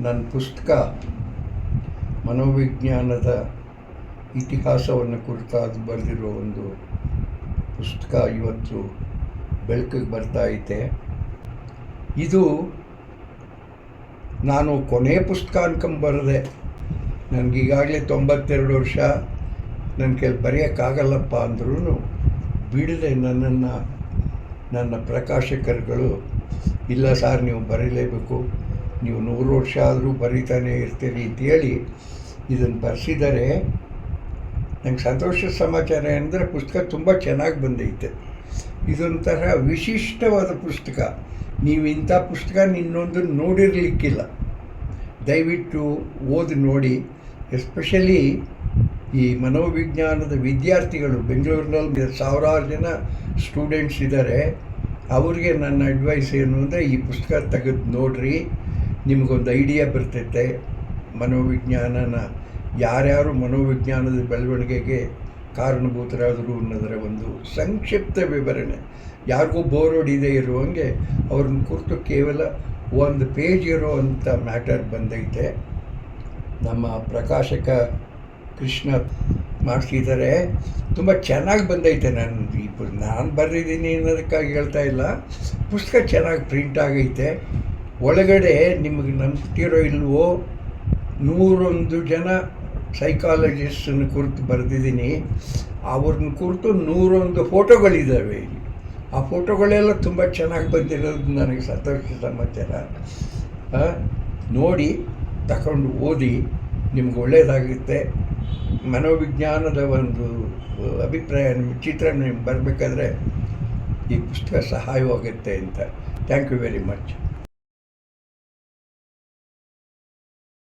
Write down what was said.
ನನ್ನ ಪುಸ್ತಕ ಮನೋವಿಜ್ಞಾನದ ಇತಿಹಾಸವನ್ನು ಕುರಿತಾಗಿ ಬರೆದಿರೋ ಒಂದು ಪುಸ್ತಕ ಇವತ್ತು ಬೆಳಕಿಗೆ ಬರ್ತಾ ಐತೆ. ಇದು ನಾನು ಕೊನೆ ಪುಸ್ತಕ ಅನ್ಕೊಂಬರದೆ. ನನಗೀಗಾಗಲೇ 92 ವರ್ಷ. ನನ್ನ ಕೈಲಿ ಬರೆಯೋಕ್ಕಾಗಲ್ಲಪ್ಪ ಅಂದ್ರೂ ಬಿಡದೆ ನನ್ನನ್ನು ನನ್ನ ಪ್ರಕಾಶಕರುಗಳು, ಇಲ್ಲ ಸಾರ್ ನೀವು ಬರೀಲೇಬೇಕು, ನೀವು 100 ವರ್ಷ ಆದರೂ ಬರೀತಾನೆ ಇರ್ತೀರಿ ಅಂತೇಳಿ ಇದನ್ನು ಬರೆಸಿದ್ದಾರೆ. ನಂಗೆ ಸಂತೋಷದ ಸಮಾಚಾರ ಅಂದರೆ ಪುಸ್ತಕ ತುಂಬ ಚೆನ್ನಾಗಿ ಬಂದೈತೆ. ಇದೊಂಥರ ವಿಶಿಷ್ಟವಾದ ಪುಸ್ತಕ. ನೀವು ಇಂಥ ಪುಸ್ತಕ ಇನ್ನೊಂದು ನೋಡಿರಲಿಕ್ಕಿಲ್ಲ. ದಯವಿಟ್ಟು ಓದಿ ನೋಡಿ. ಎಸ್ಪೆಷಲಿ ಈ ಮನೋವಿಜ್ಞಾನದ ವಿದ್ಯಾರ್ಥಿಗಳು, ಬೆಂಗಳೂರಿನಲ್ಲಿ ಸಾವಿರಾರು ಜನ ಸ್ಟೂಡೆಂಟ್ಸ್ ಇದ್ದಾರೆ. ಅವ್ರಿಗೆ ನನ್ನ ಅಡ್ವೈಸ್ ಏನು ಅಂದರೆ ಈ ಪುಸ್ತಕ ತೆಗೆದು ನೋಡ್ರಿ, ನಿಮಗೊಂದು ಐಡಿಯಾ ಬರ್ತೈತೆ. ಮನೋವಿಜ್ಞಾನನ ಯಾರ್ಯಾರು ಮನೋವಿಜ್ಞಾನದ ಬೆಳವಣಿಗೆಗೆ ಕಾರಣಭೂತರಾದರು ಅನ್ನೋದರ ಒಂದು ಸಂಕ್ಷಿಪ್ತ ವಿವರಣೆ. ಯಾರಿಗೂ ಬೋರ್ ಹೊಡಿದೇ ಇರುವಂಗೆ ಅವ್ರನ್ನ ಕುರಿತು ಕೇವಲ 1 ಪೇಜ್ ಇರೋವಂಥ ಮ್ಯಾಟರ್ ಬಂದೈತೆ. ನಮ್ಮ ಪ್ರಕಾಶಕ ಕೃಷ್ಣ ಮಾಡಿಸಿದ್ದಾರೆ. ತುಂಬ ಚೆನ್ನಾಗಿ ಬಂದೈತೆ. ನಾನು ಬರೆದಿದ್ದೀನಿ ಅನ್ನೋದಕ್ಕಾಗಿ ಹೇಳ್ತಾ ಇಲ್ಲ. ಪುಸ್ತಕ ಚೆನ್ನಾಗಿ ಪ್ರಿಂಟ್ ಆಗೈತೆ. ಒಳಗಡೆ ನಿಮಗೆ ನಂಬ್ತಿರೋ ಇಲ್ವೋ 101 ಜನ ಸೈಕಾಲಜಿಸ್ಟನ್ನು ಕುರಿತು ಬರೆದಿದ್ದೀನಿ. ಅವ್ರನ್ನ ಕುರಿತು 101 ಫೋಟೋಗಳಿದ್ದಾವೆ. ಆ ಫೋಟೋಗಳೆಲ್ಲ ತುಂಬ ಚೆನ್ನಾಗಿ ಬಂದಿರೋದು ನನಗೆ ಸಂತೋಷದ ಸಮಾಚಾರ. ನೋಡಿ, ತಗೊಂಡು ಓದಿ, ನಿಮ್ಗೆ ಒಳ್ಳೆಯದಾಗುತ್ತೆ. ಮನೋವಿಜ್ಞಾನದ ಒಂದು ಅಭಿಪ್ರಾಯ, ನಿಮ್ಮ ಚಿತ್ರ ನಿಮ್ಗೆ ಬರಬೇಕಾದ್ರೆ ಈ ಪುಸ್ತಕ ಸಹಾಯವಾಗುತ್ತೆ ಅಂತ. Thank you very much.